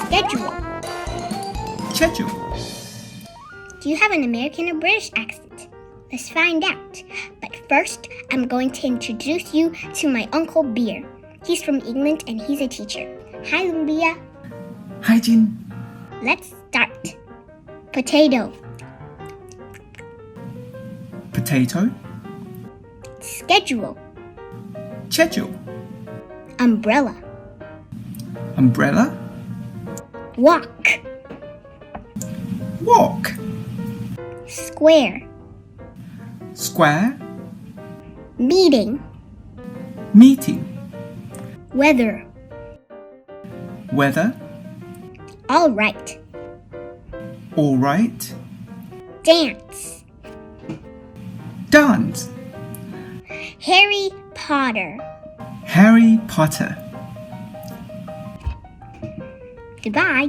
Schedule. schedule, Do you have an American or British accent? Let's find out. But first, I'm going to introduce you to my Uncle Beer. He's from England and he's a teacher. Hi, Lumbia. Hi Jin, Let's start. Potato. potato, Schedule. schedule, Umbrella. umbrella, Walk. walk, Square. square, Meeting. meeting, Weather. weather, All right. all right, Dance. dance, Harry Potter. Harry Potter. Goodbye.